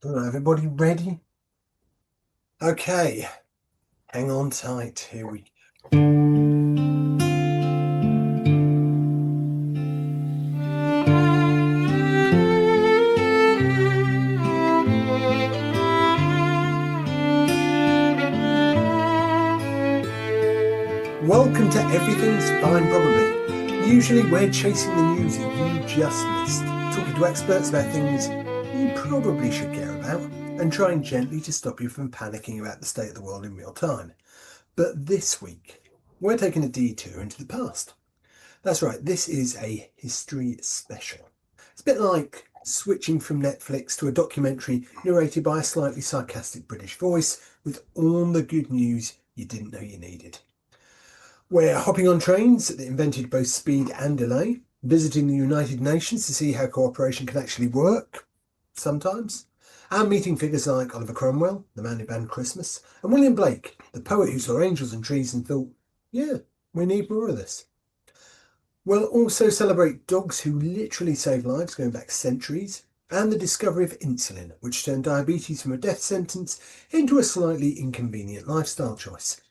Everybody ready? Okay, hang on tight. Here we go. Welcome to Everything's Fine Probably. Usually we're chasing the news that you just missed, talking to experts about things you probably should care about, and trying gently to stop you from panicking about the state of the world in real time. But this week, we're taking a detour into the past. That's right, this is a history special. It's a bit like switching from Netflix to a documentary narrated by a slightly sarcastic British voice with all the good news you didn't know you needed. We're hopping on trains that invented both speed and delay, visiting the United Nations to see how cooperation can actually work, sometimes, and meeting figures like Oliver Cromwell, the man who banned Christmas, and William Blake, the poet who saw angels and trees and thought, yeah, we need more of this. We'll also celebrate dogs who literally save lives going back centuries, and the discovery of insulin, which turned diabetes from a death sentence into a slightly inconvenient lifestyle choice.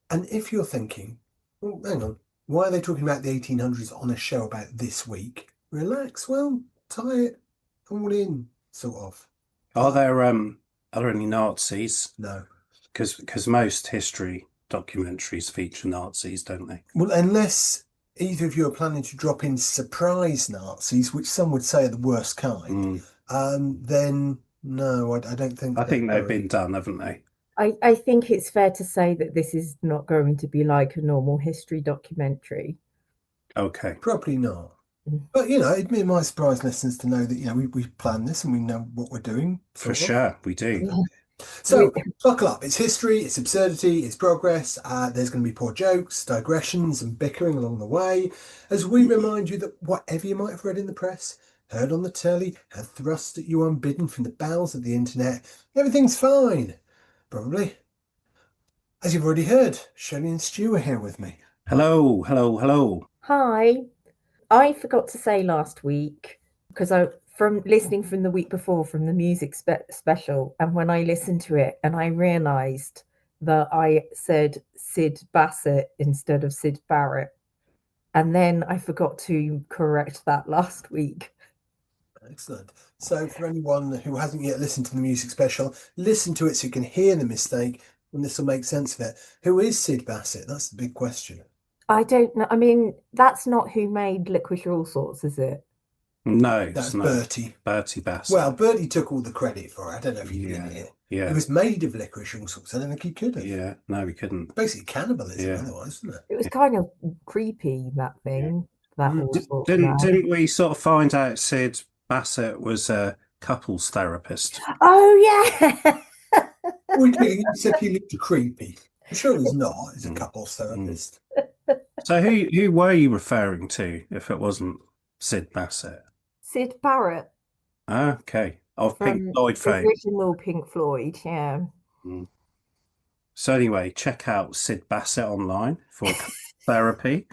And if you're thinking, well, hang on, why are they talking about the 1800s on a show about this week? Relax, well, tie it all in, sort of. Are there any Nazis? No. Because most history documentaries feature Nazis, don't they? Well, unless either of you are planning to drop in surprise Nazis, which some would say are the worst kind, then no, I don't think. I think they've been done, haven't they? I think it's fair to say that this is not going to be like a normal history documentary. Okay. Probably not. But, it might surprise listeners to know that, we plan this and we know what we're doing. For sure, we do. Yeah. So, buckle up. It's history, it's absurdity, it's progress. There's going to be poor jokes, digressions, and bickering along the way, as we remind you that whatever you might have read in the press, heard on the telly, had thrust at you unbidden from the bowels of the internet, everything's fine. Probably. As you've already heard, Shelley and Stu are here with me. Hello, hello, hello. Hi. I forgot to say last week, because from listening from the week before from the music special, and when I listened to it and I realised that I said Syd Bassett instead of Syd Barrett, and then I forgot to correct that last week. Excellent. So for anyone who hasn't yet listened to the music special, listen to it so you can hear the mistake and this will make sense of it. Who is Syd Bassett? That's the big question. I don't know. I mean, that's not who made Licorice All Sorts, is it? No, That's not. Bertie. Bertie Bassett. Well, Bertie took all the credit for it. I don't know if he did it. Yeah. It was made of licorice all sorts. I don't think he could have. Yeah, no, he couldn't. Basically cannibalism otherwise, isn't it? It was kind of creepy, that thing. That all sorts Didn't we sort of find out Syd Bassett was a couples therapist? Oh, yeah. You said he looked creepy. I'm sure he's not. He's a couples therapist. So who were you referring to if it wasn't Syd Bassett? Syd Barrett. Okay. Of Pink Floyd fame. Original Pink Floyd, yeah. So anyway, check out Syd Bassett online for therapy,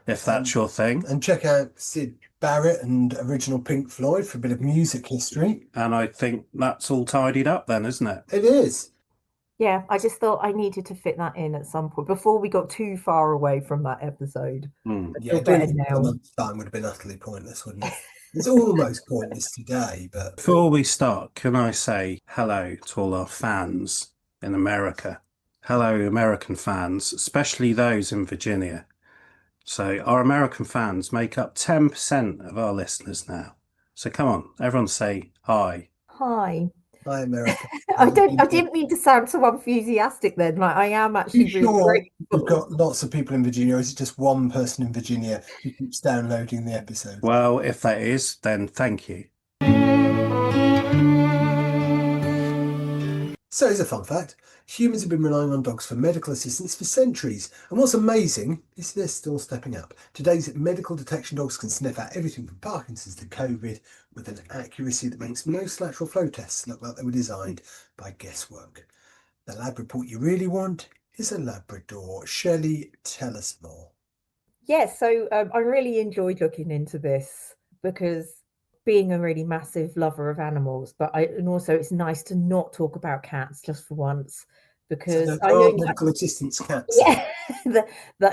if that's your thing. And check out Syd Barrett and original Pink Floyd for a bit of music history. And I think that's all tidied up then, isn't it? It is. Yeah, I just thought I needed to fit that in at some point before we got too far away from that episode. Yeah, time would have been utterly pointless, wouldn't it? It's almost pointless today, but... Before we start, can I say hello to all our fans in America? Hello, American fans, especially those in Virginia. So our American fans make up 10% of our listeners now. So come on, everyone say hi. Hi. Hi, America. I didn't mean to sound so enthusiastic then. Like, I am actually really grateful. We've got lots of people in Virginia, or is it just one person in Virginia who keeps downloading the episode? Well, if that is, then thank you. So here's a fun fact. Humans have been relying on dogs for medical assistance for centuries. And what's amazing is they're still stepping up. Today's medical detection dogs can sniff out everything from Parkinson's to COVID with an accuracy that makes most lateral flow tests look like they were designed by guesswork. The lab report you really want is a Labrador. Shelley, tell us more. Yes, so I really enjoyed looking into this because being a really massive lover of animals, but and also it's nice to not talk about cats just for once, because So I there are only medical assistance cats. yeah,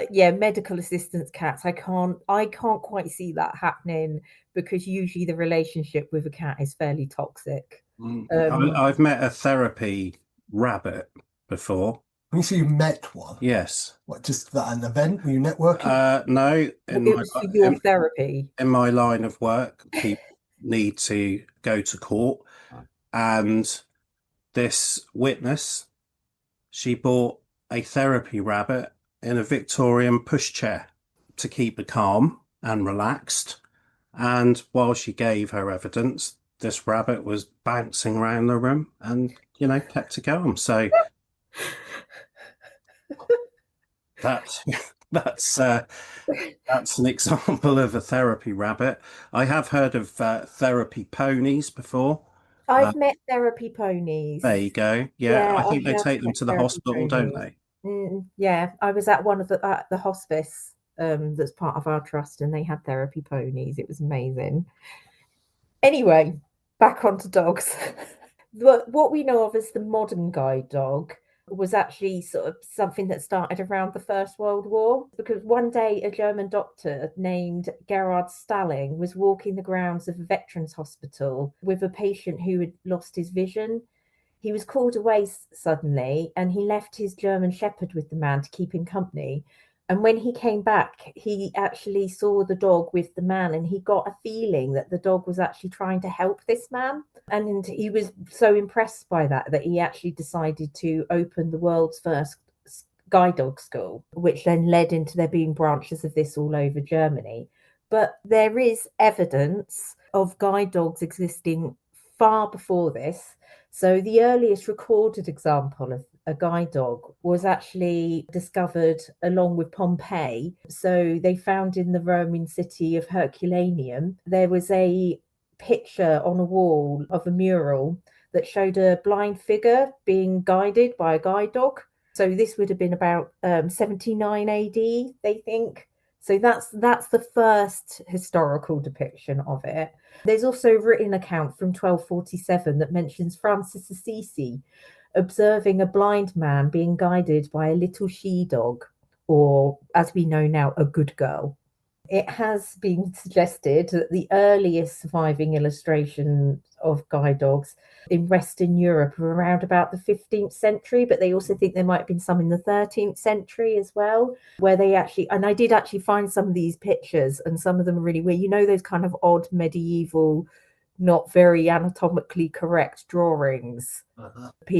yeah, medical assistance cats. I can't quite see that happening, because usually the relationship with a cat is fairly toxic. I've met a therapy rabbit before. When you say you met one, Yes. what, just at an event? Were you networking? No, It was for your therapy. in my line of work, people need to go to court, and this witness, she bought a therapy rabbit in a Victorian pushchair to keep her calm and relaxed. And while she gave her evidence, this rabbit was bouncing around the room and, kept her calm. So that that's an example of a therapy rabbit. I have heard of therapy ponies before. I've met therapy ponies. There you go. Yeah, Yeah, I I think they have take them met to the therapy hospital, don't ponies. they? Yeah, I was at one of the hospice that's part of our trust, and they had therapy ponies. It was amazing. Anyway, back onto dogs. What we know of as the modern guide dog was actually sort of something that started around the First World War, because one day a German doctor named Gerhard Stalling was walking the grounds of a veterans hospital with a patient who had lost his vision. He was called away suddenly, and he left his German Shepherd with the man to keep him company. And when he came back, he actually saw the dog with the man, and he got a feeling that the dog was actually trying to help this man. And he was so impressed by that he actually decided to open the world's first guide dog school, which then led into there being branches of this all over Germany. But there is evidence of guide dogs existing far before this. So the earliest recorded example of a guide dog was actually discovered along with Pompeii. So they found in the Roman city of Herculaneum, there was a picture on a wall of a mural that showed a blind figure being guided by a guide dog. So this would have been about 79 AD, they think. So that's the first historical depiction of it. There's also a written account from 1247 that mentions Francis Assisi observing a blind man being guided by a little she-dog, or as we know now, a good girl. It has been suggested that the earliest surviving illustrations of guide dogs in Western Europe are around about the 15th century, but they also think there might have been some in the 13th century as well, where they actually, and I did actually find some of these pictures, and some of them are really weird. You know, those kind of odd medieval, not very anatomically correct drawings.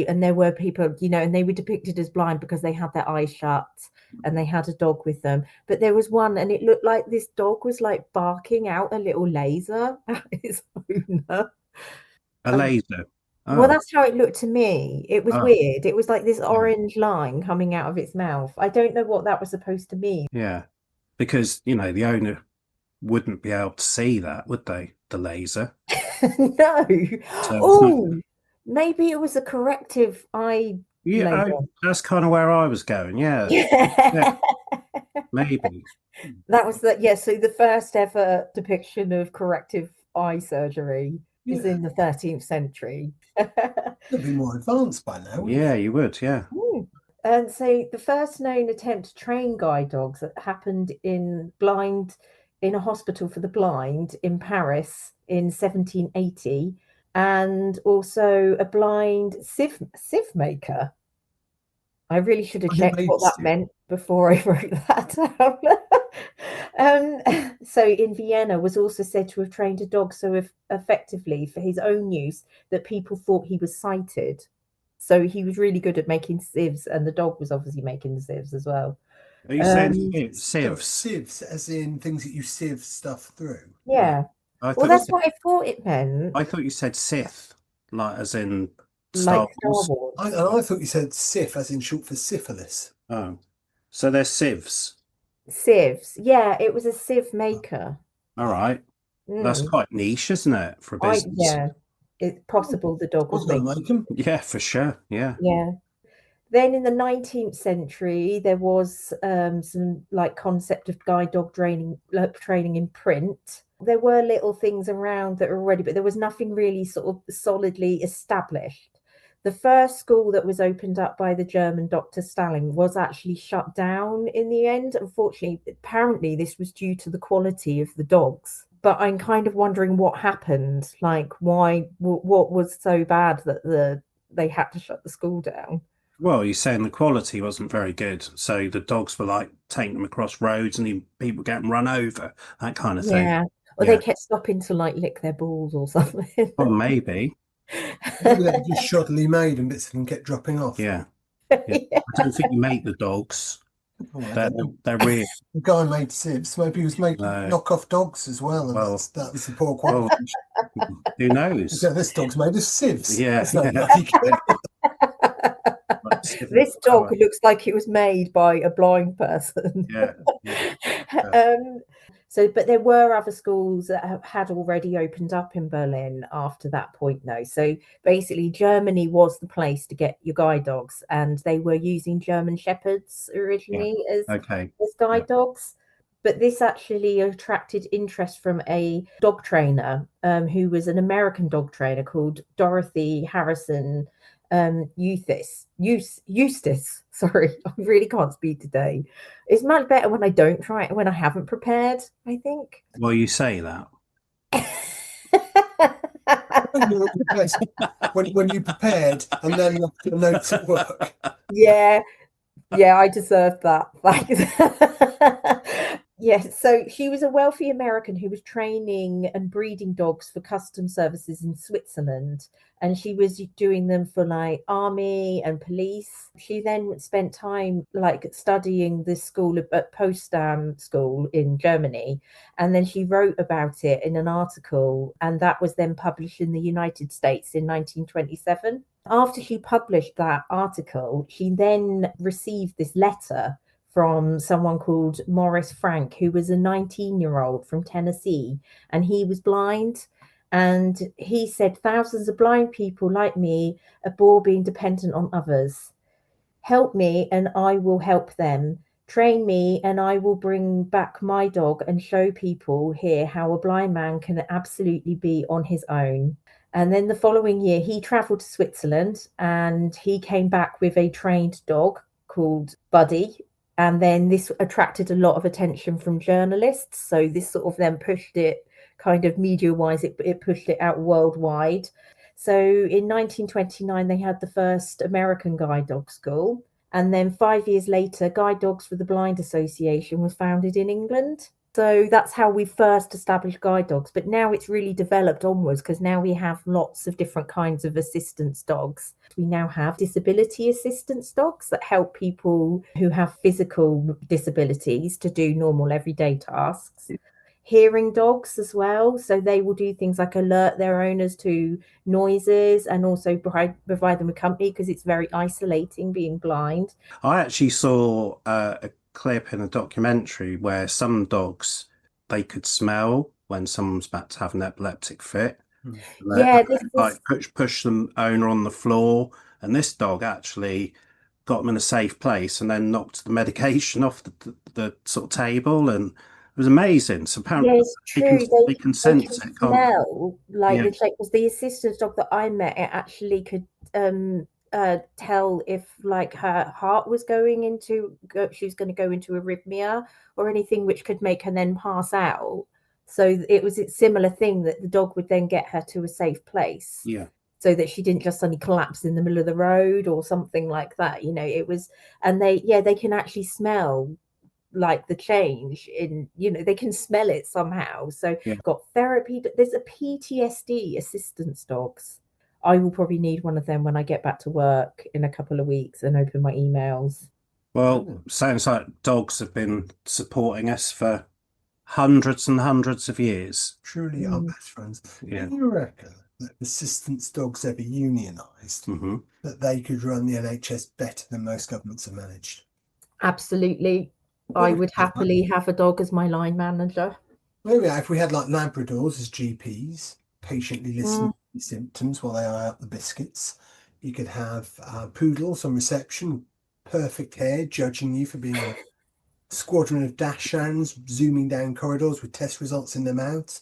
And there were people, and they were depicted as blind because they had their eyes shut and they had a dog with them. But there was one, and it looked like this dog was like barking out a little laser at its owner. A laser. Well, that's how it looked to me. It was Oh. weird. It was like this orange line coming out of its mouth. I don't know what that was supposed to mean. Yeah, because the owner wouldn't be able to see that, would they? The laser. No. So Oh, maybe it was a corrective eye yeah, laser. that's kind of where I was going. Yeah, Yeah. maybe. That was so the first ever depiction of corrective eye surgery is in the 13th century. It'd be more advanced by now. Yeah, you would. Yeah. And so the first known attempt to train guide dogs happened in a hospital for the blind in Paris in 1780, and also a blind sieve maker. I really should have checked what that meant before I wrote that down. So in Vienna was also said to have trained a dog so effectively for his own use that people thought he was sighted. So he was really good at making sieves, and the dog was obviously making the sieves as well. Are you saying sieves? Sieves, as in things that you sieve stuff through. Yeah. Well, that's what I thought it meant. I thought you said Sith, like as in Like Star Wars. I thought you said Sif, as in short for syphilis. Oh, so they're sieves. Sieves. Yeah, it was a sieve maker. All right. That's quite niche, isn't it, for a business? Yeah. It's possible the dog was making. Yeah, for sure. Yeah. Yeah. Then in the 19th century, there was some like concept of guide dog training in print. There were little things around that were already, but there was nothing really sort of solidly established. The first school that was opened up by the German Dr. Stalling was actually shut down in the end. Unfortunately, apparently this was due to the quality of the dogs. But I'm kind of wondering what happened, like why, what was so bad that they had to shut the school down. Well, you're saying the quality wasn't very good, so the dogs were like taking them across roads and people getting run over, that kind of thing. Yeah. Or they Yeah. kept stopping to like lick their balls or something. Well, maybe. Maybe they were just shoddily made and bits of them kept dropping off. Yeah. Yeah. Yeah. I don't think you make the dogs. Well, I They're don't know. they're real. The guy made sieves. Maybe he was making No. knockoff dogs as well, and Well, that was the poor well, quality. who knows? So this dog's made of sieves. Yeah, That's not yeah. bloody good. This dog looks like it was made by a blind person. Yeah. But there were other schools that had already opened up in Berlin after that point, though. So basically, Germany was the place to get your guide dogs, and they were using German Shepherds originally as guide dogs. But this actually attracted interest from a dog trainer who was an American dog trainer called Dorothy Harrison Eustace. Sorry, I really can't speak today. It's much better when I don't try it, when I haven't prepared, I think. Well, you say that. when you prepared and then left your notes at work. Yeah, I deserved that. Yeah, so she was a wealthy American who was training and breeding dogs for custom services in Switzerland, and she was doing them for like army and police. She then spent time like studying this school at Potsdam School in Germany, and then she wrote about it in an article, and that was then published in the United States in 1927. After she published that article, she then received this letter from someone called Morris Frank, who was a 19-year-old from Tennessee, and he was blind. And he said, thousands of blind people like me are bored being dependent on others. Help me and I will help them. Train me and I will bring back my dog and show people here how a blind man can absolutely be on his own. And then the following year, he traveled to Switzerland and he came back with a trained dog called Buddy. And then this attracted a lot of attention from journalists. So this sort of then pushed it kind of media-wise, it pushed it out worldwide. So in 1929, they had the first American guide dog school. And then 5 years later, Guide Dogs for the Blind Association was founded in England. So that's how we first established guide dogs. But now it's really developed onwards because now we have lots of different kinds of assistance dogs. We now have disability assistance dogs that help people who have physical disabilities to do normal everyday tasks. Hearing dogs as well. So they will do things like alert their owners to noises and also provide them with company because it's very isolating being blind. I actually saw a clip in a documentary where some dogs, they could smell when someone's about to have an epileptic fit. Yeah, like push the owner on the floor, and this dog actually got them in a safe place and then knocked the medication off the sort of table, and it was amazing. So apparently, it's true. They can sense it. Smell like the shape. Was the assistance dog that I met, it actually could tell if like her heart was she was going to go into arrhythmia or anything which could make her then pass out. So it was a similar thing that the dog would then get her to a safe place. Yeah. So that she didn't just suddenly collapse in the middle of the road or something like that. You know, it was, and they can actually smell like the change in, you know, they can smell it somehow. So got therapy. There's a PTSD assistance dogs. I will probably need one of them when I get back to work in a couple of weeks and open my emails. Well, sounds like dogs have been supporting us for hundreds and hundreds of years. Truly our best friends. Yeah. Do you reckon that assistance dogs ever unionised, that they could run the NHS better than most governments have managed? Absolutely. I would happily have a dog as my line manager. Maybe if we had like Labradors as GPs, patiently listening to symptoms while they eye out the biscuits. You could have poodles on reception, perfect hair, judging you for being squadron of Dachshunds zooming down corridors with test results in their mouths.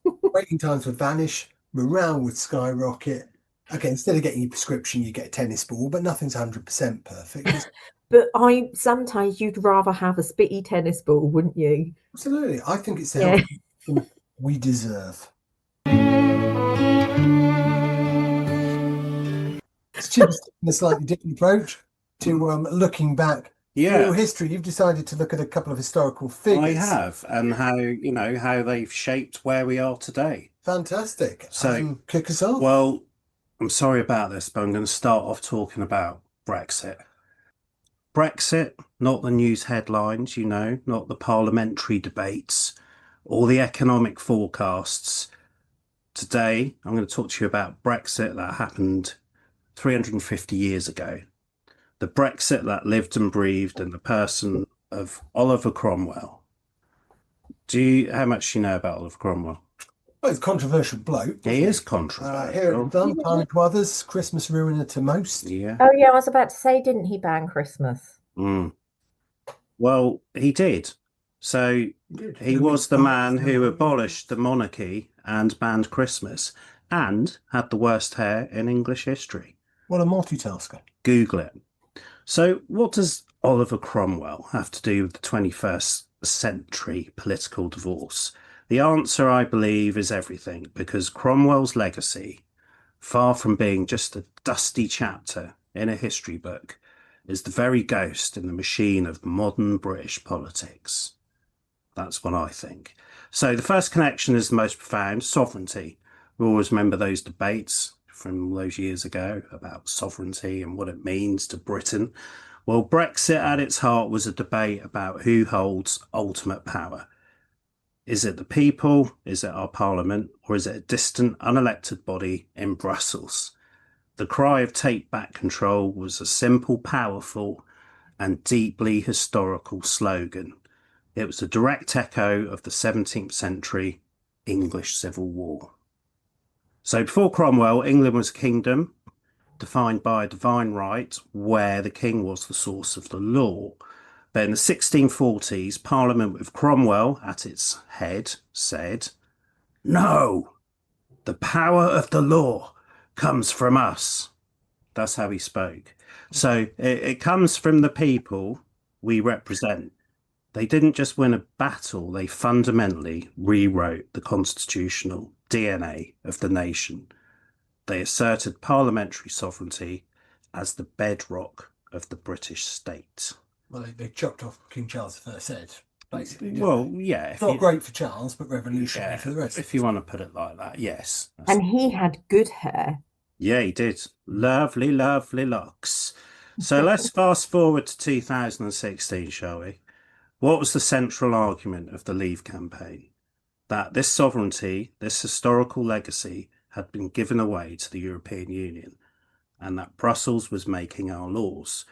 Waiting times would vanish, morale would skyrocket. Okay, instead of getting your prescription, you get a tennis ball, but nothing's 100% perfect. But sometimes you'd rather have a spitty tennis ball, wouldn't you? Absolutely. I think it's the Yeah. health we deserve. Stu's taking a slightly different approach to looking back. Yeah. Real history. You've decided to look at a couple of historical figures. I have, and how they've shaped where we are today. Fantastic. So, kick us off. Well, I'm sorry about this, but I'm going to start off talking about Brexit. Brexit, not the news headlines, not the parliamentary debates or the economic forecasts. Today, I'm going to talk to you about Brexit that happened 350 years ago. The Brexit that lived and breathed in the person of Oliver Cromwell. How much do you know about Oliver Cromwell? Well, he's a controversial bloke. He is controversial. Here at Done, Parley Brothers, Christmas ruiner to most. Yeah. Oh yeah, I was about to say, didn't he ban Christmas? Well, he did. So he was the man who abolished the monarchy and banned Christmas and had the worst hair in English history. What a multitasker. Google it. So what does Oliver Cromwell have to do with the 21st century political divorce? The answer, I believe, is everything, because Cromwell's legacy, far from being just a dusty chapter in a history book, is the very ghost in the machine of modern British politics. That's what I think. So the first connection is the most profound, sovereignty. We always remember those debates from those years ago about sovereignty and what it means to Britain. Well, Brexit at its heart was a debate about who holds ultimate power. Is it the people? Is it our parliament? Or is it a distant, unelected body in Brussels? The cry of take back control was a simple, powerful, and deeply historical slogan. It was a direct echo of the 17th century English Civil War. So before Cromwell, England was a kingdom defined by a divine right where the king was the source of the law. But in the 1640s, Parliament with Cromwell at its head said, "No, the power of the law comes from us." That's how he spoke. So it comes from the people we represent. They didn't just win a battle, they fundamentally rewrote the constitutional DNA of the nation. They asserted parliamentary sovereignty as the bedrock of the British state. Well, they chopped off King Charles I's head, basically. Well, yeah. Not great for Charles, but revolutionary for the rest. If you want to put it like that, yes. And he had good hair. Yeah, he did. Lovely, lovely locks. So let's fast forward to 2016, shall we? What was the central argument of the Leave campaign? That this sovereignty, this historical legacy, had been given away to the European Union, and that Brussels was making our laws.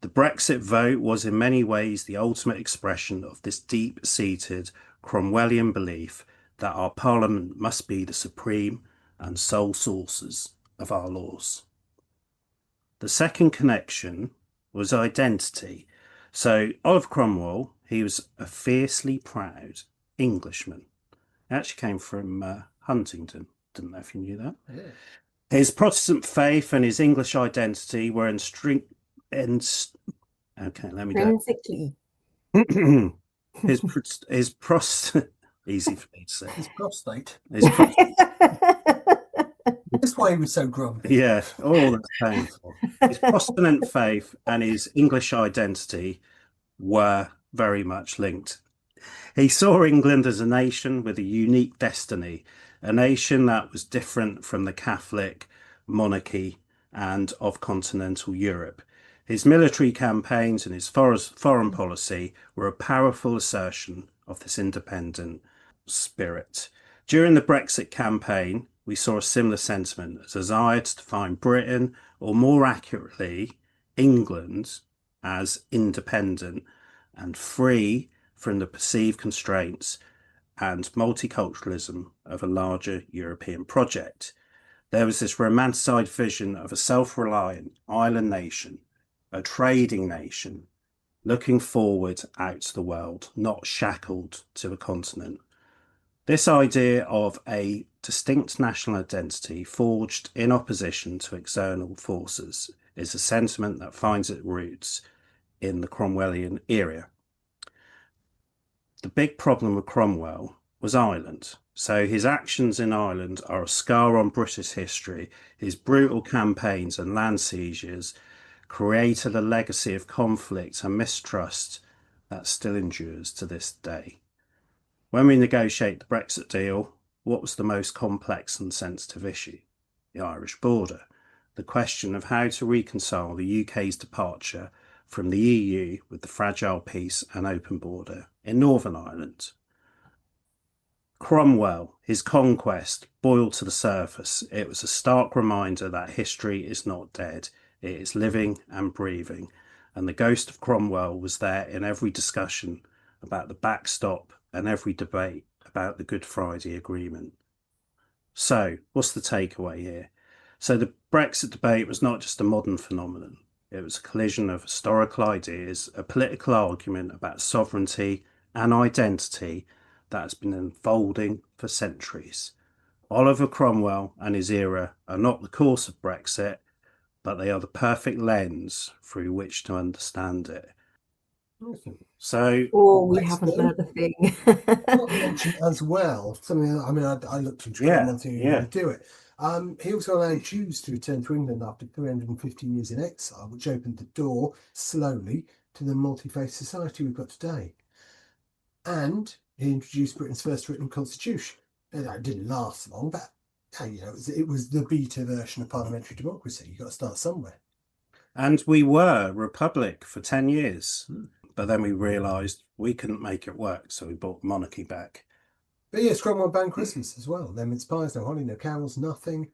The Brexit vote was in many ways the ultimate expression of this deep-seated Cromwellian belief that our parliament must be the supreme and sole sources of our laws. The second connection was identity. So Oliver Cromwell, he was a fiercely proud Englishman. He actually came from Huntingdon. Didn't know if you knew that. Yeah. His Protestant faith and his English identity were intrinsically. His prostate. Easy for me to say. His prostate. His prostate. That's why he was so grumpy. Yeah, that's painful. His Protestant faith and his English identity were very much linked. He saw England as a nation with a unique destiny, a nation that was different from the Catholic monarchy and of continental Europe. His military campaigns and his foreign policy were a powerful assertion of this independent spirit. During the Brexit campaign, we saw a similar sentiment, a desire to define Britain, or more accurately, England, as independent and free from the perceived constraints and multiculturalism of a larger European project. There was this romanticised vision of a self-reliant island nation, a trading nation, looking forward out to the world, not shackled to a continent. This idea of a distinct national identity forged in opposition to external forces is a sentiment that finds its roots in the Cromwellian era. The big problem with Cromwell was Ireland. So his actions in Ireland are a scar on British history. His brutal campaigns and land sieges created a legacy of conflict and mistrust that still endures to this day. When we negotiate the Brexit deal, what was the most complex and sensitive issue? The Irish border. The question of how to reconcile the UK's departure from the EU with the fragile peace and open border in Northern Ireland. Cromwell, his conquest, boiled to the surface. It was a stark reminder that history is not dead. It is living and breathing. And the ghost of Cromwell was there in every discussion about the backstop and every debate about the Good Friday Agreement. So, what's the takeaway here? So the Brexit debate was not just a modern phenomenon. It was a collision of historical ideas, a political argument about sovereignty and identity that has been unfolding for centuries. Oliver Cromwell and his era are not the cause of Brexit, but they are the perfect lens through which to understand it. So, we haven't learned a thing. I'll mention as well something. I mean, I looked into Cromwell to do it. He also allowed Jews to return to England after 350 years in exile, which opened the door slowly to the multi-faith society we've got today. And he introduced Britain's first written constitution. That didn't last long, but it was the beta version of parliamentary democracy. You've got to start somewhere. And we were republic for 10 years, but then we realised we couldn't make it work, so we brought monarchy back. But yes, Cromwell banned Christmas as well. No mince pies, no holly, no carols, nothing.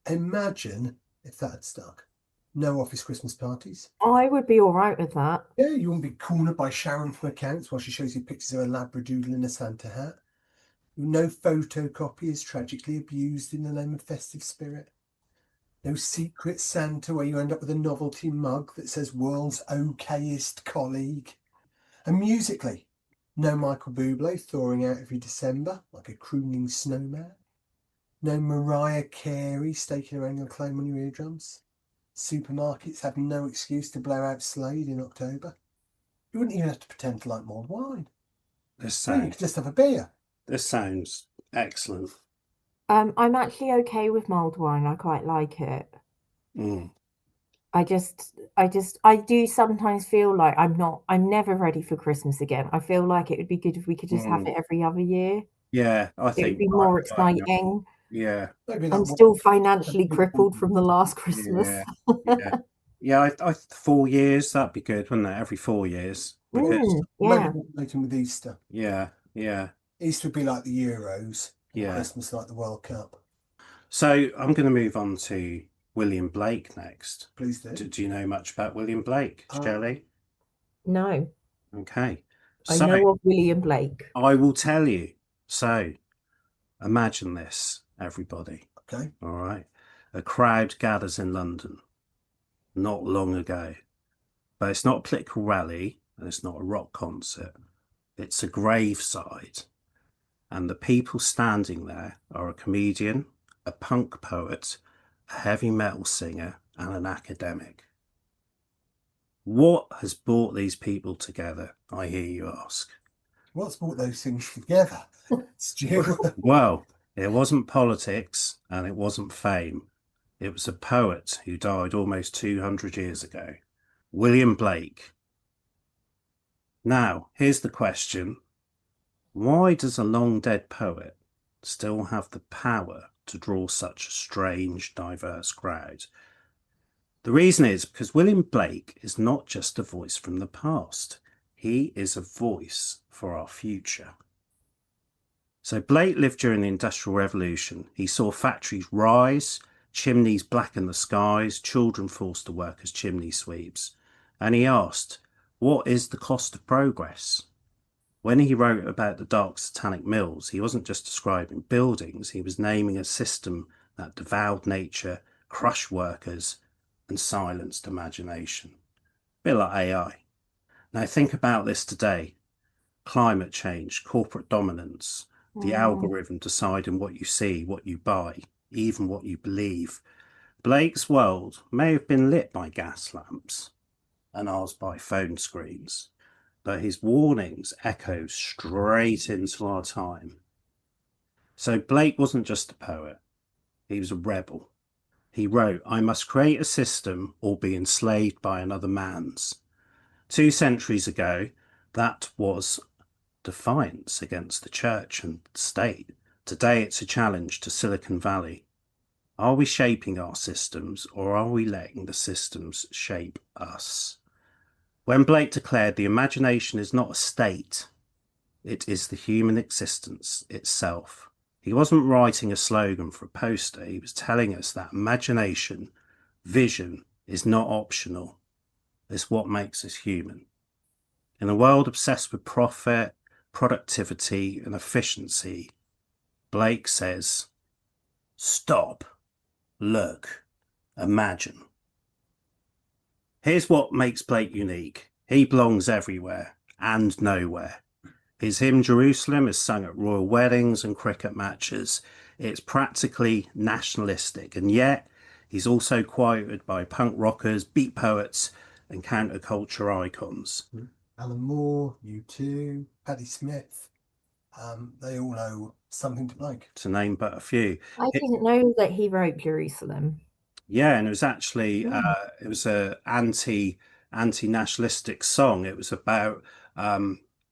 Imagine if that had stuck. No office Christmas parties. I would be all right with that. Yeah, you wouldn't be cornered by Sharon from accounts while she shows you pictures of a Labradoodle in a Santa hat. No photocopiers tragically abused in the name of festive spirit. No secret Santa where you end up with a novelty mug that says world's okayest colleague. And musically, no Michael Bublé thawing out every December like a crooning snowman. No Mariah Carey staking her annual claim on your eardrums. Supermarkets have no excuse to blow out Slade in October. You wouldn't even have to pretend to like mulled wine. You could just have a beer. This sounds excellent. I'm actually okay with mulled wine. I quite like it. I do sometimes feel like I'm never ready for Christmas again. I feel like it would be good if we could just have it every other year. Yeah, I think it would be more exciting. Yeah. I'm still financially crippled from the last Christmas. Yeah, I 4 years, that'd be good, wouldn't it? Every 4 years. Yeah. Maybe with Easter. Yeah. Easter would be like the Euros. Christmas like the World Cup. So I'm going to move on to William Blake next. Please do. Do you know much about William Blake, Shelley? No. Okay. I know of William Blake. I will tell you. So imagine this, everybody. Okay. All right. A crowd gathers in London not long ago. But it's not a political rally and it's not a rock concert. It's a graveside. And the people standing there are a comedian, a punk poet, a heavy metal singer, and an academic. What has brought these people together, I hear you ask? What's brought those things together, Stu? Well, it wasn't politics and it wasn't fame. It was a poet who died almost 200 years ago, William Blake. Now, here's the question. Why does a long-dead poet still have the power to draw such a strange, diverse crowd? The reason is because William Blake is not just a voice from the past. He is a voice for our future. So Blake lived during the Industrial Revolution. He saw factories rise, chimneys blacken the skies, children forced to work as chimney sweeps. And he asked, what is the cost of progress? When he wrote about the dark satanic mills, he wasn't just describing buildings, he was naming a system that devoured nature, crushed workers, and silenced imagination. A bit like AI. Now think about this today. Climate change, corporate dominance, the algorithm deciding what you see, what you buy, even what you believe. Blake's world may have been lit by gas lamps and ours by phone screens, but his warnings echo straight into our time. So Blake wasn't just a poet, he was a rebel. He wrote, "I must create a system or be enslaved by another man's." 2 centuries ago, that was defiance against the church and state. Today, it's a challenge to Silicon Valley. Are we shaping our systems, or are we letting the systems shape us? When Blake declared the imagination is not a state, it is the human existence itself, he wasn't writing a slogan for a poster. He was telling us that imagination, vision, is not optional. It's what makes us human. In a world obsessed with profit, productivity, and efficiency, Blake says, stop, look, imagine. Here's what makes Blake unique. He belongs everywhere and nowhere. His hymn Jerusalem is sung at royal weddings and cricket matches. It's practically nationalistic, and yet he's also quoted by punk rockers, beat poets, and counterculture icons. Alan Moore, U2, Patti Smith, they all owe something to Blake. To name but a few. I didn't know that he wrote Jerusalem. Yeah, and it was actually it was a anti-nationalistic song. It was about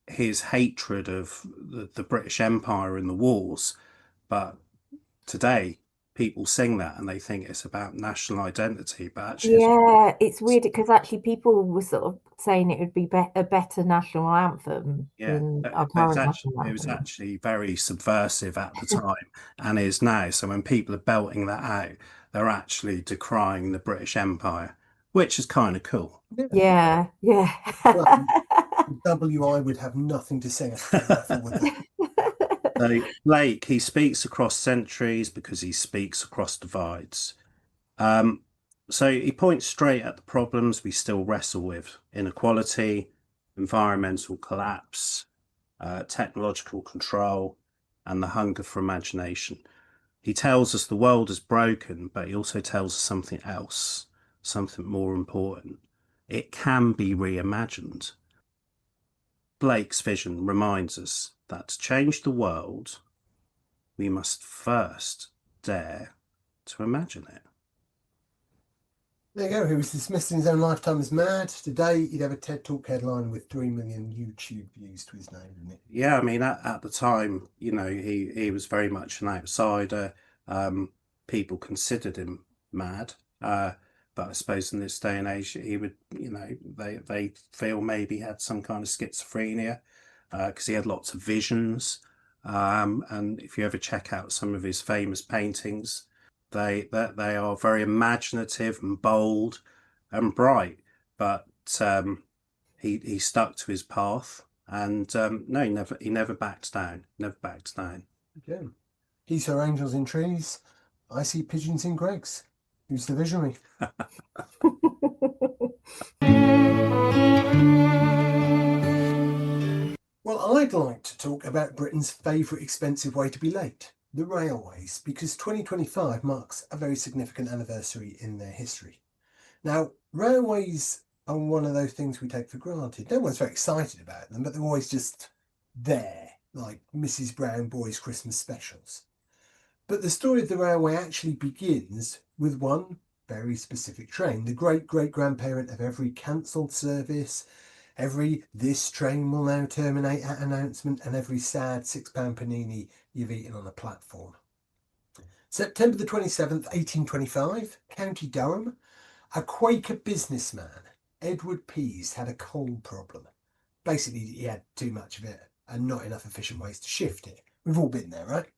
his hatred of the British Empire and the wars. But today, people sing that and they think it's about national identity. But actually, Yeah, it's weird because actually people were sort of saying it would be a better national anthem than our current national anthem. It was actually very subversive at the time and is now. So when people are belting that out, they're actually decrying the British Empire, which is kind of cool. Yeah. Well, WI would have nothing to say about that, would they? So Blake, he speaks across centuries because he speaks across divides. So he points straight at the problems we still wrestle with: inequality, environmental collapse, technological control, and the hunger for imagination. He tells us the world is broken, but he also tells us something else, something more important. It can be reimagined. Blake's vision reminds us that to change the world, we must first dare to imagine it. There you go. He was dismissed in his own lifetime as mad. Today, he'd have a TED Talk headline with 3 million YouTube views to his name, wouldn't it? Yeah, I mean, at the time, you know, he was very much an outsider. People considered him mad. But I suppose in this day and age, he would, you know, they feel maybe he had some kind of schizophrenia because he had lots of visions. And if you ever check out some of his famous paintings, they are very imaginative and bold and bright. But he stuck to his path, and no, he never backed down. Never backed down. Again, he saw angels in trees. I see pigeons in Greggs. Who's the visionary? Well, I'd like to talk about Britain's favourite expensive way to be late, the railways, because 2025 marks a very significant anniversary in their history. Now, railways are one of those things we take for granted. No one's very excited about them, but they're always just there, like Mrs. Brown Boy's Christmas specials. But the story of the railway actually begins with one very specific train, the great-great-grandparent of every cancelled service, every "this train will now terminate" at announcement, and every sad £6 panini you've eaten on a platform. September the 27th, 1825, County Durham, a Quaker businessman, Edward Pease, had a coal problem. Basically, he had too much of it and not enough efficient ways to shift it. We've all been there, right?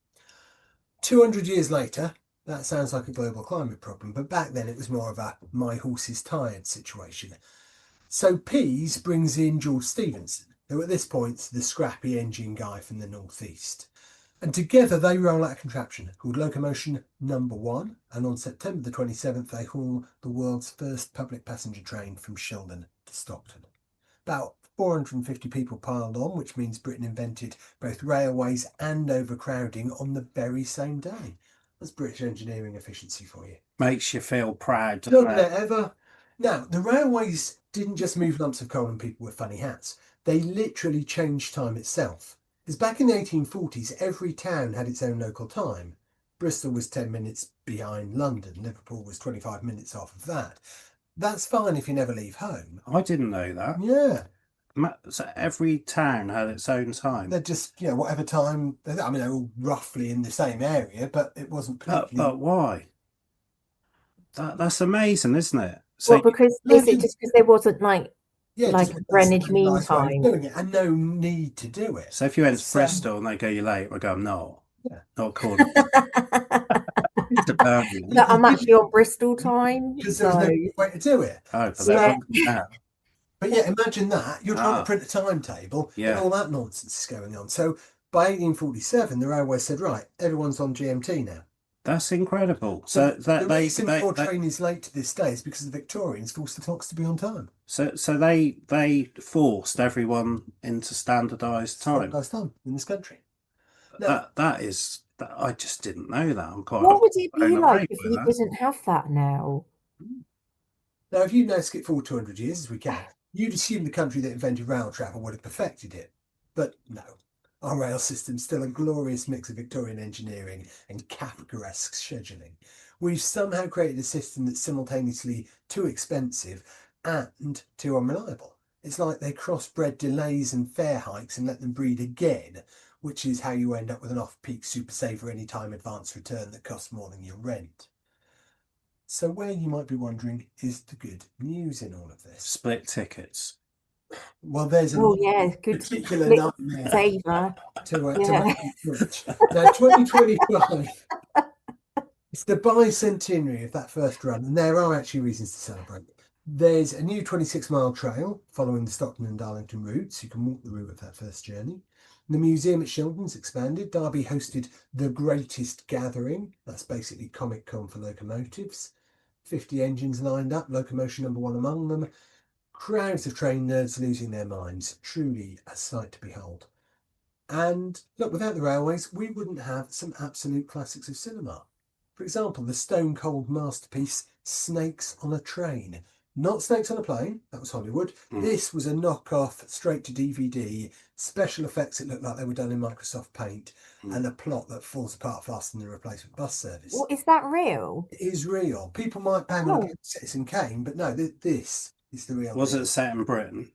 200 years later, that sounds like a global climate problem, but back then it was more of a "my horse is tired" situation. So Pease brings in George Stephenson, who at this point's the scrappy engine guy from the northeast. And together they roll out a contraption called Locomotion Number 1, and on September the 27th they haul the world's first public passenger train from Sheldon to Stockton. About 450 people piled on, which means Britain invented both railways and overcrowding on the very same day. That's British engineering efficiency for you. Makes you feel proud, doesn't Doesn't it? it ever? Now, the railways didn't just move lumps of coal and people with funny hats. They literally changed time itself. Because back in the 1840s, every town had its own local time. Bristol was 10 minutes behind London. Liverpool was 25 minutes off of that. That's fine if you never leave home. I didn't know that. Yeah. So every town had its own time. They're just, whatever time. I mean, they're all roughly in the same area, but it wasn't But particularly. why? That's amazing, isn't it? Well, because is Imagine- it just because there wasn't like Yeah, like just a a Greenwich Mean nice way of Time? doing it, and no need to do it. So if you went to It's, Bristol and they go, you're late, we go, no. Yeah. Not according to Birmingham. No, I'm actually on Bristol time, Because there was so no way to do it. Oh, but Yeah. they're looking now. But yeah, imagine that. You're trying Ah. to print a timetable Yeah. and all that nonsense is going on. So by 1847, the railway said, right, everyone's on GMT now. That's incredible. So that the they, reason they, your they train is late to this day is because the Victorians forced the clocks to be on time. so they forced everyone into standardized time. Standardised time in this country. Now, I just didn't know that. I'm quite what would it blown be away like if by we that. didn't have that now? now, if you now skip forward 200 years, as we can, you'd assume the country that invented rail travel would have perfected it. But no. Our rail system's still a glorious mix of Victorian engineering and Kafkaesque scheduling. We've somehow created a system that's simultaneously too expensive and too unreliable. It's like they crossbred delays and fare hikes and let them breed again, which is how you end up with an off-peak super saver anytime advance return that costs more than your rent. So where you might be wondering is the good news in all of this? Split tickets. Well, there's a Oh yeah, good particular split nightmare saver. to Yeah. make it switch. Now, 2025, it's the bicentenary of that first run, and there are actually reasons to celebrate. There's a new 26-mile trail following the Stockton and Darlington route, so you can walk the route of that first journey. The museum at Shildon's expanded. Derby hosted the Greatest Gathering. That's basically Comic Con for locomotives. 50 engines lined up, locomotion number 1 among them. Crowds of train nerds losing their minds. Truly a sight to behold. And look, without the railways, we wouldn't have some absolute classics of cinema. For example, the stone cold masterpiece Snakes on a Train. Not Snakes on a Plane, that was Hollywood. This was a knockoff, straight to DVD, special effects that looked like they were done in Microsoft Paint, and a plot that falls apart faster than the replacement bus service. Well, is that real? It is real. People might bang on about Citizen Kane, but no, this is the real Was deal. it set in Britain?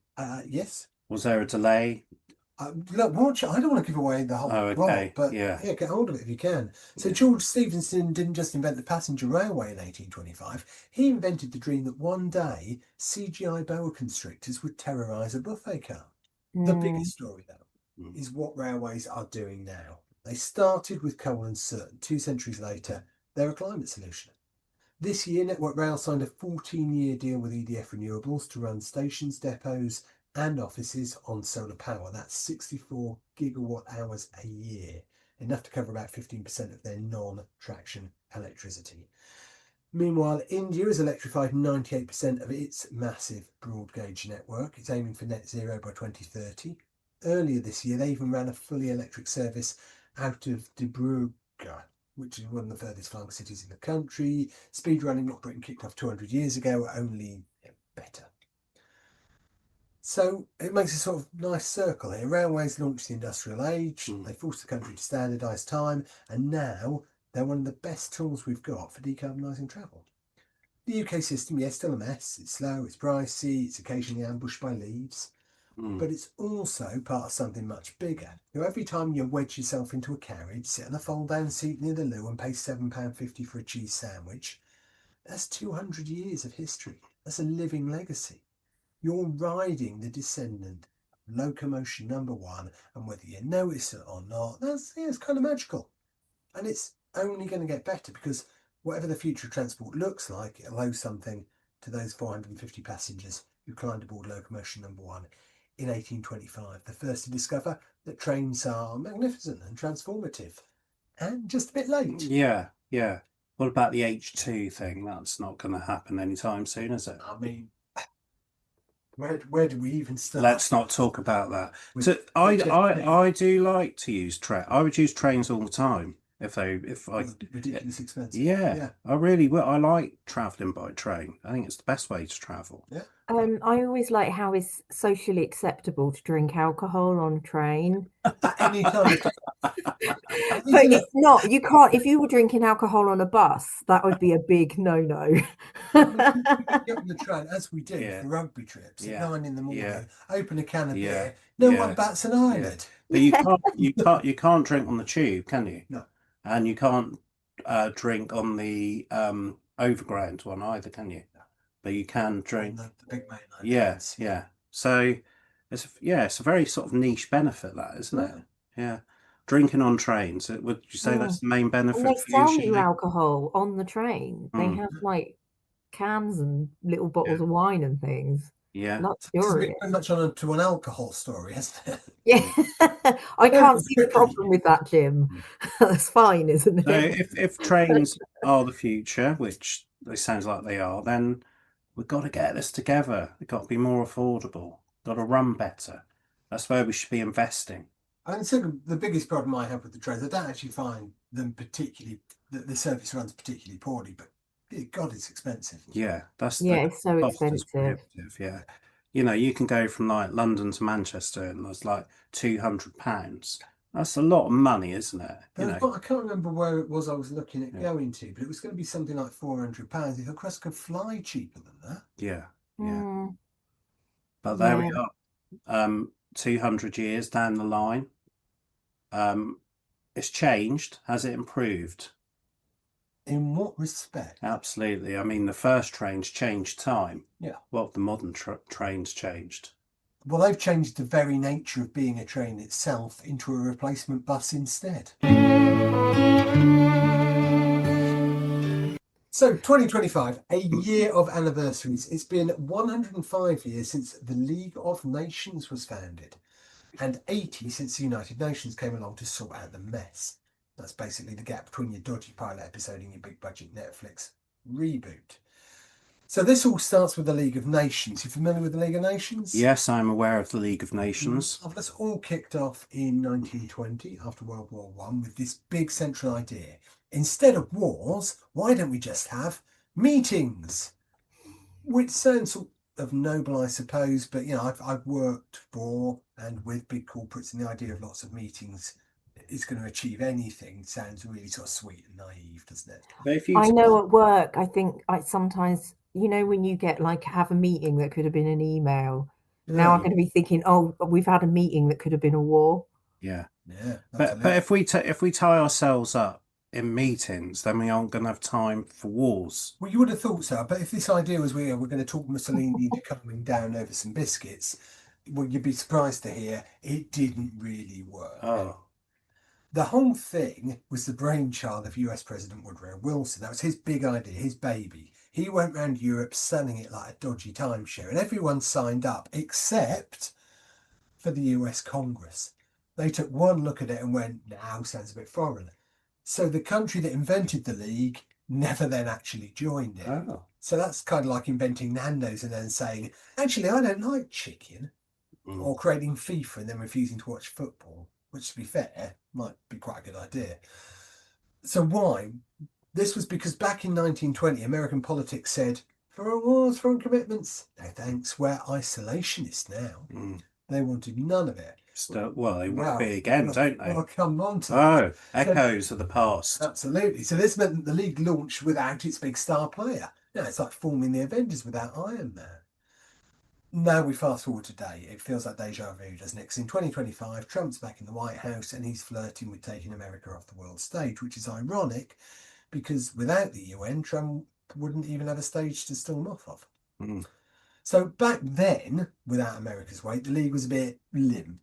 Yes. Was there a delay? Look, watch it. I don't want to give away the whole Oh, plot, okay, but yeah. get hold of it if you can. So Yeah. George Stephenson didn't just invent the passenger railway in 1825. He invented the dream that one day CGI boa constrictors would terrorise a buffet car. The biggest story, though, is what railways are doing now. They started with coal and soot, and 2 centuries later, they're a climate solution. This year, Network Rail signed a 14-year deal with EDF Renewables to run stations, depots, and offices on solar power. That's 64 gigawatt hours a year, enough to cover about 15% of their non-traction electricity. Meanwhile, India has electrified 98% of its massive broad gauge network. It's aiming for net zero by 2030. Earlier this year, they even ran a fully electric service out of Dibrugarh, which is one of the furthest flung cities in the country. Speed running, what Britain kicked off 200 years ago, only better. So it makes a sort of nice circle here. Railways launched the industrial age, they forced the country to standardise time, and now they're one of the best tools we've got for decarbonising travel. The UK system, yes, still a mess. It's slow, it's pricey, it's occasionally ambushed by leaves, but it's also part of something much bigger. Every time you wedge yourself into a carriage, sit on a fold-down seat near the loo and pay £7.50 for a cheese sandwich, that's 200 years of history. That's a living legacy. You're riding the descendant of locomotion number 1, and whether you notice it or not, it's kind of magical. And it's only going to get better, because whatever the future of transport looks like, it'll owe something to those 450 passengers who climbed aboard locomotion number 1 in 1825, the first to discover that trains are magnificent and transformative, and just a bit late. Yeah. What about the H2 thing? That's not going to happen anytime soon, is it? I mean, Where do we even start? Let's not talk about that. With- So I, with Jeff I do like to use train. I would use trains all the time if I ridiculous expensive. yeah, I really will. I like traveling by train. I think it's the best way to travel. Yeah. I always like how it's socially acceptable to drink alcohol on a train. At any time. But it's not. You can't. If you were drinking alcohol on a bus, that would be a big no-no. You get on the train, as we do Yeah. for rugby trips Yeah. at 9 in the morning, Yeah. open a can of Yeah. beer, no Yeah. one bats an eyelid. But you can't drink on the tube, can you? No. And you can't drink on the overground one either, can you? No. But you can On drink. the big main line. Yes, yeah. So it's a very sort of niche benefit, that, isn't it? Yeah. Drinking on trains. Would you say that's the main benefit And they for you, sell you Shelley? alcohol on the train. They have like cans and little bottles of wine and things. Yeah. It's Luxurious. very much on to an alcohol story, hasn't it? Yeah. I can't see the problem with that, Jim. That's fine, isn't So it? if trains are the future, which it sounds like they are, then we've got to get this together. They've got to be more affordable. Got to run better. That's where we should be investing. I think the biggest problem I have with the trains, I don't actually find them particularly, the service runs particularly poorly, but God, it's expensive. Yeah, that's Yeah, the it's so cost is expensive. prohibitive. Yeah, you know, you can go from like London to Manchester, and that's like £200. That's a lot of money, isn't it? You know, But I can't remember where it was I was looking at going to, but it was going to be something like £400. If Crest could fly cheaper than that. yeah. Mm. But there we Yeah. are. 200 years down the line, it's changed. Has it improved? In what respect? Absolutely. I mean, the first trains changed time. Yeah. Well, the modern trains changed. Well, they've changed the very nature of being a train itself into a replacement bus instead. So 2025, a year of anniversaries. It's been 105 years since the League of Nations was founded, and 80 since the United Nations came along to sort out the mess. That's basically the gap between your dodgy pilot episode and your big budget Netflix reboot. So this all starts with the League of Nations. You familiar with the League of Nations? Yes, I'm aware of the League of Nations. This all kicked off in 1920 after World War I with this big central idea. Instead of wars, why don't we just have meetings? Which sounds sort of noble, I suppose, but you know, I've worked for and with big corporates, and the idea of lots of meetings is going to achieve anything sounds really sort of sweet and naive, doesn't it? But if you I know at work, I think I sometimes, you know, when you get like have a meeting that could have been an email. Now I'm going to be thinking, oh, we've had a meeting that could have been a war. Yeah. But if we tie ourselves up in meetings, then we aren't going to have time for wars. Well, you would have thought so, but if this idea was we're going to talk Mussolini into calming down over some biscuits, well, you'd be surprised to hear it didn't really work. Oh. The whole thing was the brainchild of US President Woodrow Wilson. That was his big idea, his baby. He went around Europe selling it like a dodgy timeshare, and everyone signed up except for the US Congress. They took one look at it and went, now sounds a bit foreign. So the country that invented the league never then actually joined it. Oh. So that's kind of like inventing Nando's and then saying, actually, I don't like chicken. Or creating FIFA and then refusing to watch football, which, to be fair, might be quite a good idea. So why? This was because back in 1920, American politics said, foreign wars, foreign commitments, no thanks, we're isolationists now. They wanted none of it. Well, they want to be again, don't they? Well, come on to that. Echoes of the past. Absolutely. So this meant that the league launched without its big star player. You know, it's like forming the Avengers without Iron Man. Now we fast forward today, it feels like deja vu, doesn't it? Because in 2025, Trump's back in the White House and he's flirting with taking America off the world stage, which is ironic because without the UN, Trump wouldn't even have a stage to storm off of. So back then, without America's weight, the league was a bit limp.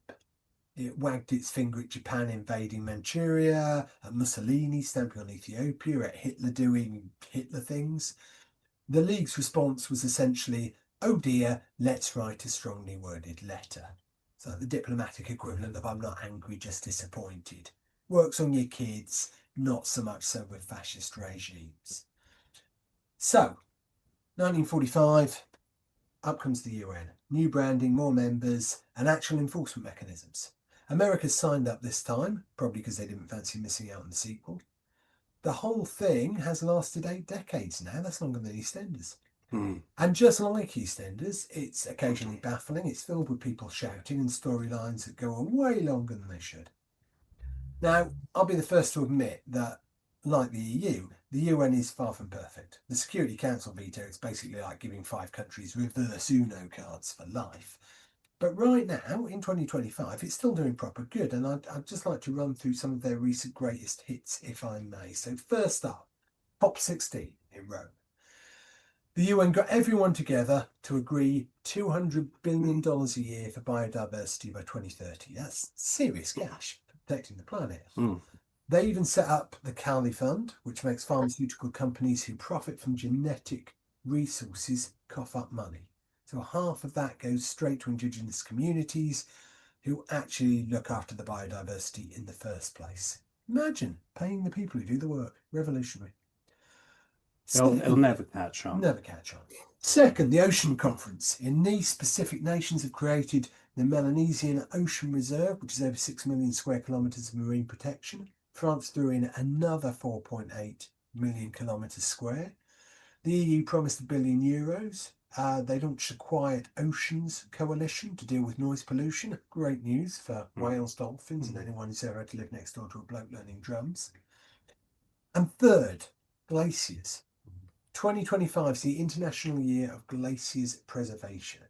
It wagged its finger at Japan invading Manchuria, at Mussolini stamping on Ethiopia, at Hitler doing Hitler things. The league's response was essentially, oh dear, let's write a strongly worded letter. So the diplomatic equivalent of I'm not angry, just disappointed. Works on your kids, not so much so with fascist regimes. So, 1945, up comes the UN. New branding, more members, and actual enforcement mechanisms. America's signed up this time, probably because they didn't fancy missing out on the sequel. The whole thing has lasted 8 decades now. That's longer than EastEnders. And just like EastEnders, it's occasionally baffling. It's filled with people shouting and storylines that go on way longer than they should. Now, I'll be the first to admit that, like the EU, the UN is far from perfect. The Security Council veto is basically like giving 5 countries reverse Uno cards for life. But right now, in 2025, it's still doing proper good, and I'd just like to run through some of their recent greatest hits, if I may. So first up, COP16 in Rome. The UN got everyone together to agree $200 billion a year for biodiversity by 2030. That's serious cash for protecting the planet. They even set up the Cowley Fund, which makes pharmaceutical companies who profit from genetic resources cough up money. So half of that goes straight to Indigenous communities who actually look after the biodiversity in the first place. Imagine paying the people who do the work. Revolutionary. It'll never catch on. Never catch on. Second, the Ocean Conference. In Nice, Pacific nations have created the Melanesian Ocean Reserve, which is over 6 million square kilometres of marine protection. France threw in another 4.8 million kilometres square. The EU promised €1 billion. They launched a Quiet Oceans Coalition to deal with noise pollution. Great news for whales, dolphins, and anyone who's ever had to live next door to a bloke learning drums. And third, glaciers. 2025 is the International Year of Glaciers Preservation.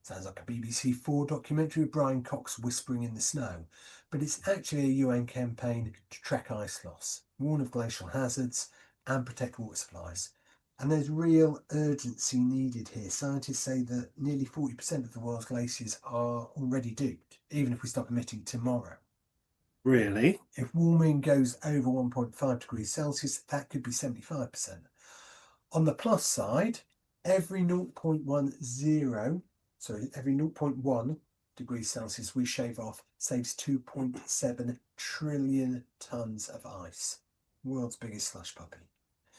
Sounds like a BBC4 documentary with Brian Cox whispering in the snow, but it's actually a UN campaign to track ice loss, warn of glacial hazards, and protect water supplies. And there's real urgency needed here. Scientists say that nearly 40% of the world's glaciers are already doomed, even if we stop emitting tomorrow. Really? If warming goes over 1.5 degrees Celsius, that could be 75%. On the plus side, every 0.1 degrees Celsius we shave off saves 2.7 trillion tonnes of ice. World's biggest slush puppy.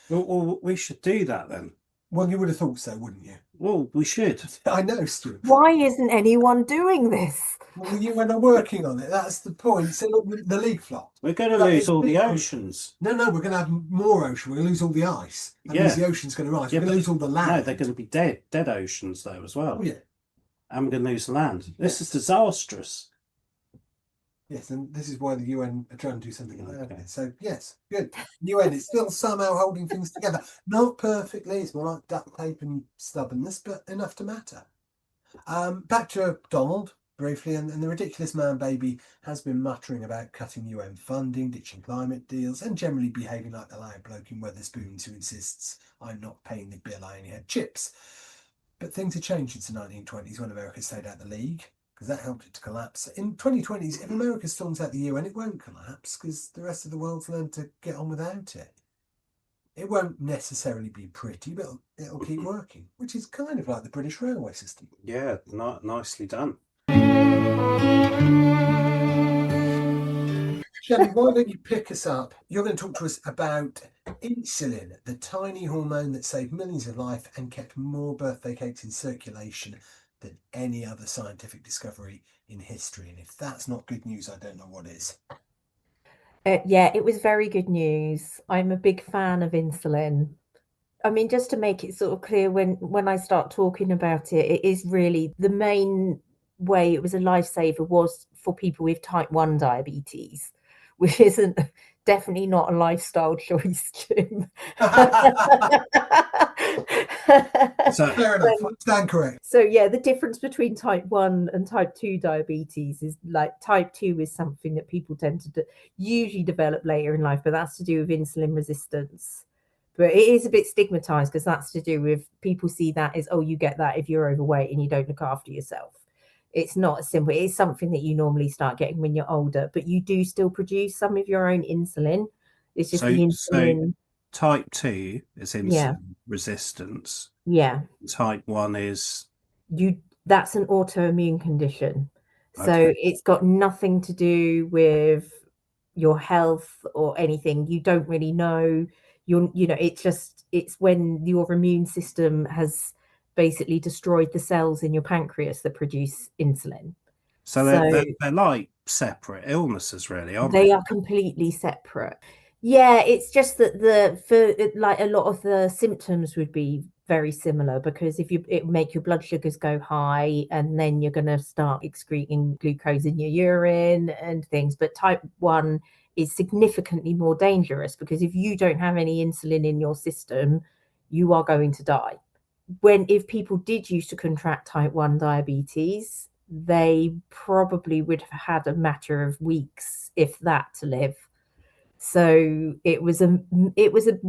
Well, we should do that then. Well, you would have thought so, wouldn't you? Well, we should. I know, Stuart. Why isn't anyone doing this? Well, you and are working on it. That's the point. So look, the league flopped. We're going to lose all the oceans. No, we're going to have more ocean. We're going to lose all the ice. That means the ocean's going to rise. We're going to lose all the land. No, they're going to be dead oceans though as well. Oh, yeah. And we're going to lose the land. This is disastrous. Yes, and this is why the UN are trying to do something about it. So, yes, good. UN is still somehow holding things together. Not perfectly. It's more like duct tape and stubbornness, but enough to matter. Back to Donald, briefly, and the ridiculous man baby has been muttering about cutting UN funding, ditching climate deals, and generally behaving like the loud bloke in Wetherspoons who insists, I'm not paying the bill, I only had chips. But things have changed since the 1920s when America stayed out of the League, because that helped it to collapse. In 2020s, if America storms out the UN, it won't collapse because the rest of the world's learned to get on without it. It won't necessarily be pretty, but it'll keep working, which is kind of like the British railway system. Yeah, nicely done. Shelley, why don't you pick us up? You're going to talk to us about insulin, the tiny hormone that saved millions of lives and kept more birthday cakes in circulation than any other scientific discovery in history. And if that's not good news, I don't know what is. Yeah, it was very good news. I'm a big fan of insulin. I mean, just to make it sort of clear, when I start talking about it, it is really the main way it was a lifesaver was for people with type 1 diabetes, which isn't definitely not a lifestyle choice, Jim. So, fair enough. Stand correct. So yeah, the difference between type 1 and type 2 diabetes is like type 2 is something that people tend to usually develop later in life, but that's to do with insulin resistance. But it is a bit stigmatized because that's to do with people see that as, oh, you get that if you're overweight and you don't look after yourself. It's not as simple. It's something that you normally start getting when you're older, but you do still produce some of your own insulin. It's just the insulin. So type 2 is insulin resistance. Yeah. Type 1 is that's an autoimmune condition. So it's got nothing to do with your health or anything. You don't really know. It's when your immune system has basically destroyed the cells in your pancreas that produce insulin. So they're like separate illnesses, really, aren't they? They are completely separate. Yeah, it's just that for like a lot of the symptoms would be very similar, because if it make your blood sugars go high, and then you're going to start excreting glucose in your urine and things. But type 1 is significantly more dangerous, because if you don't have any insulin in your system, you are going to die. If people did used to contract type 1 diabetes, they probably would have had a matter of weeks, if that, to live. So it was a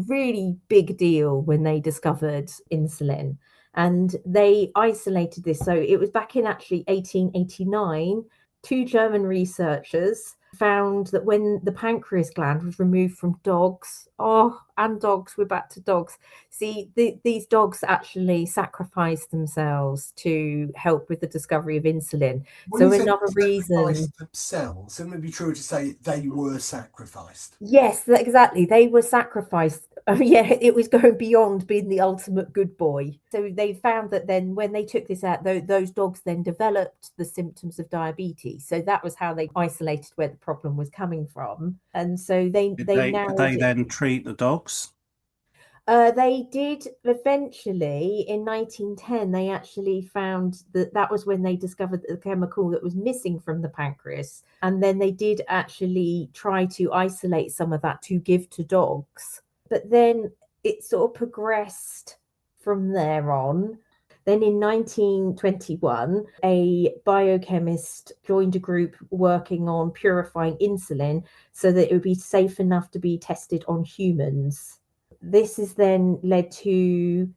really big deal when they discovered insulin, and they isolated this. So it was back in actually 1889. Two German researchers found that when the pancreas gland was removed from dogs, we're back to dogs. See, these dogs actually sacrificed themselves to help with the discovery of insulin. When So you say another reason. sacrificed themselves, it would be true to say they were sacrificed. Yes, exactly. They were sacrificed. Yeah, it was going beyond being the ultimate good boy. So they found that then when they took this out, those dogs then developed the symptoms of diabetes. So that was how they isolated where the problem was coming from. And so Did they narrowed it. then treat the dogs? They did eventually. In 1910, they actually found that was when they discovered the chemical that was missing from the pancreas. And then they did actually try to isolate some of that to give to dogs. But then it sort of progressed from there on. Then in 1921, a biochemist joined a group working on purifying insulin so that it would be safe enough to be tested on humans. This has then led to,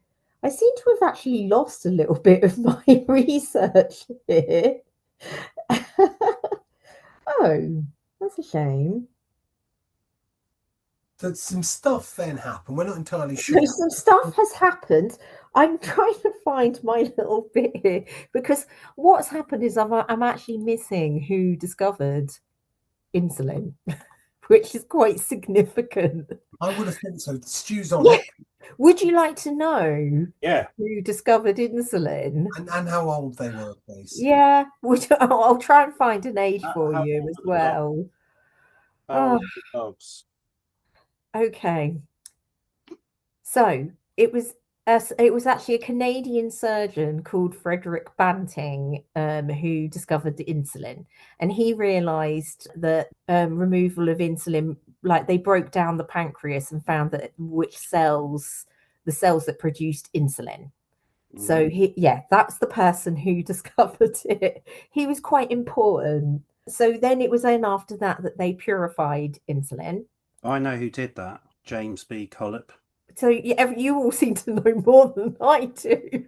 I seem to have actually lost a little bit of my research here. Oh, that's a shame. So some stuff then happened. We're not entirely sure. So some stuff has happened. I'm trying to find my little bit here, because what's happened is I'm actually missing who discovered insulin, which is quite significant. I would have thought so. Stu's on Yeah. it. Would you like to know Yeah. who discovered insulin? And how old they were, please. Yeah, I'll try and find an age for How you old as are the dogs? well. How old are the dogs? Okay. So it was actually a Canadian surgeon called Frederick Banting who discovered the insulin, and he realized that removal of insulin, like they broke down the pancreas and found that the cells that produced insulin. So that's the person who discovered it. He was quite important. So then it was then after that they purified insulin. I know who did that. James B. Collip. So you all seem to know more than I do.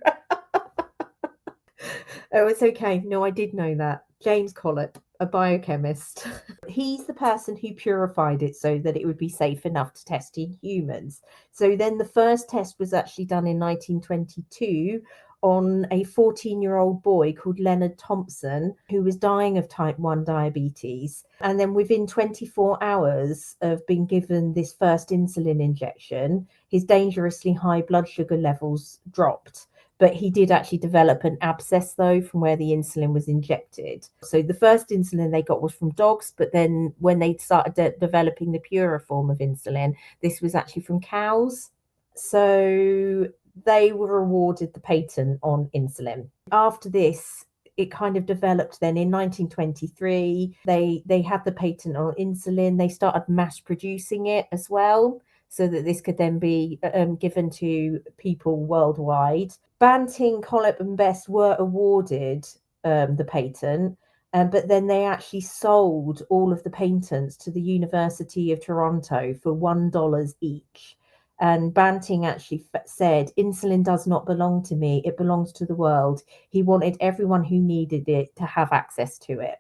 Oh, it's okay. No, I did know that. James Collip, a biochemist. He's the person who purified it so that it would be safe enough to test in humans. So then the first test was actually done in 1922 on a 14-year-old boy called Leonard Thompson, who was dying of type 1 diabetes. And then within 24 hours of being given this first insulin injection, his dangerously high blood sugar levels dropped. But he did actually develop an abscess, though, from where the insulin was injected. So the first insulin they got was from dogs, but then when they started developing the purer form of insulin, this was actually from cows. So they were awarded the patent on insulin. After this, it kind of developed then in 1923. They had the patent on insulin. They started mass producing it as well, so that this could then be given to people worldwide. Banting, Collip and Best were awarded the patent, but then they actually sold all of the patents to the University of Toronto for $1 each. And Banting actually said, insulin does not belong to me, it belongs to the world. He wanted everyone who needed it to have access to it.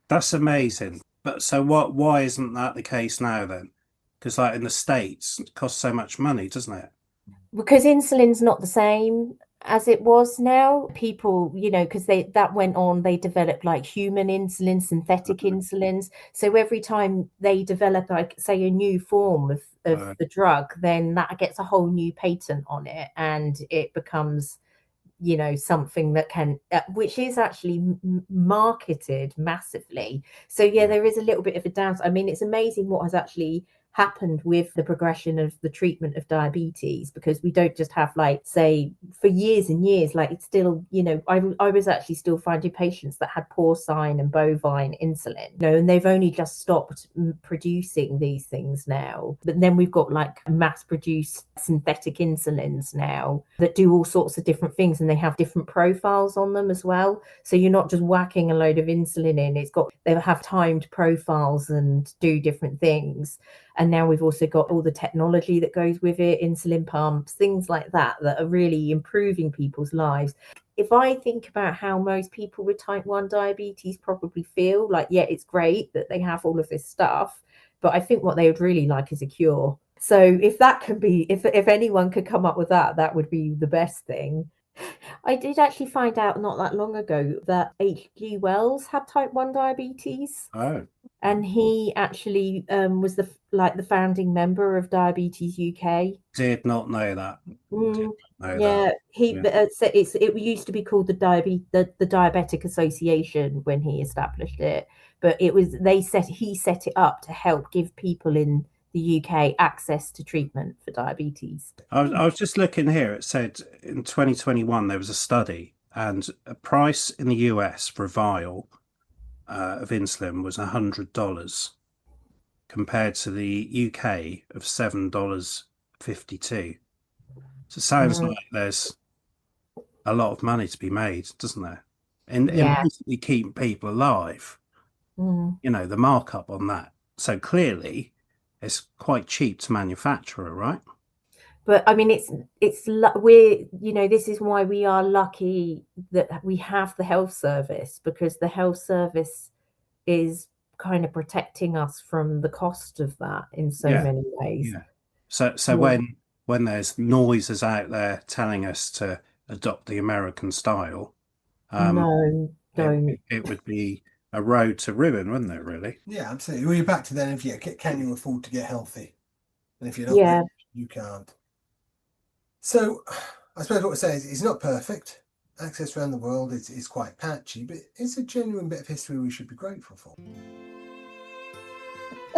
That's amazing. But so why isn't that the case now then? Because like in the States, it costs so much money, doesn't it? Because insulin's not the same as it was now. People, because that went on, they developed like human insulin, synthetic insulins. So every time they develop, like say, a new form of the drug, then that gets a whole new patent on it, and it becomes something that can, which is actually marketed massively. So yeah, there is a little bit of a doubt. I mean, it's amazing what has actually happened with the progression of the treatment of diabetes, because we don't just have, like, say, for years and years, like, it's still, I was actually still finding patients that had porcine and bovine insulin, and they've only just stopped producing these things now. But then we've got, like, mass produced synthetic insulins now that do all sorts of different things, and they have different profiles on them as well. So you're not just whacking a load of insulin in, they have timed profiles and do different things. And now we've also got all the technology that goes with it, insulin pumps, things like that are really improving people's lives. If I think about how most people with type 1 diabetes probably feel, like, yeah, it's great that they have all of this stuff, but I think what they would really like is a cure. So if that can be, if anyone could come up with that would be the best thing. I did actually find out not that long ago that H.G. Wells had type 1 diabetes. Oh, And he actually was the founding member of Diabetes UK. did not know that. Mm, Know yeah, that. it used to be called the Diabetic Association when he established it, but he set it up to help give people in the UK access to treatment for diabetes. I was just looking here. It said in 2021 there was a study, and a price in the US for a vial of insulin was $100, compared to the UK of $7.52. So it sounds like there's a lot of money to be made, doesn't there? And basically keeping people alive. The markup on that. So clearly, it's quite cheap to manufacture, right? But I mean, this is why we are lucky that we have the health service, because the health service is kind of protecting us from the cost of that in so many ways. Yeah. So when there's noises out there telling us to adopt the American style, no, don't. It would be a road to ruin, wouldn't it? Really? Yeah, absolutely. Well, you're back to then. Can you afford to get healthy? And if you're not, you can't. So, I suppose what we're saying is it's not perfect. Access around the world is quite patchy, but it's a genuine bit of history we should be grateful for.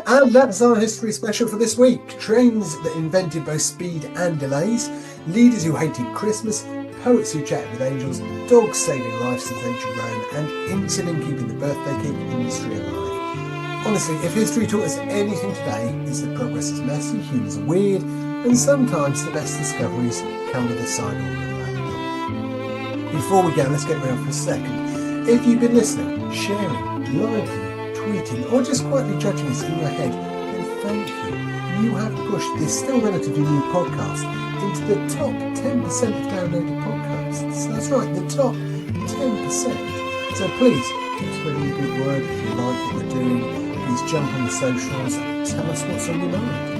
And that's our history special for this week. Trains that invented both speed and delays, leaders who hated Christmas, poets who chatted with angels, dogs saving lives since ancient Rome, and insulin keeping the birthday cake industry alive. Honestly, if history taught us anything today, it's that progress is messy, humans are weird, and sometimes the best discoveries come with a sidewalk and a laptop. Before we go, let's get real for a second. If you've been listening, sharing, liking, tweeting, or just quietly judging us in your head, then thank you. You have pushed this still relatively new podcast into the top 10% of downloaded podcasts. That's right, the top 10%. So please, keep spreading the good word. If you like what we're doing, please jump on the socials and tell us what's on your mind.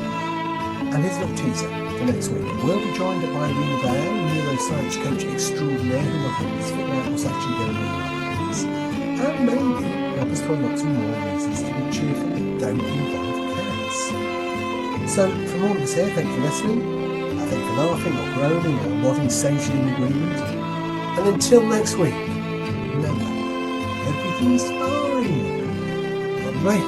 And here's a little teaser for next week. We'll be joined by Irina Vale, neuroscience coach extraordinaire, who will help us figure out what's actually going on in our heads. And maybe help us to unlock some more reasons to be cheerful that don't involve cats. So, from all of us here, thank you for listening. I thank you for laughing or groaning or nodding sagely in agreement. And until next week, remember, everything's fine. Bye.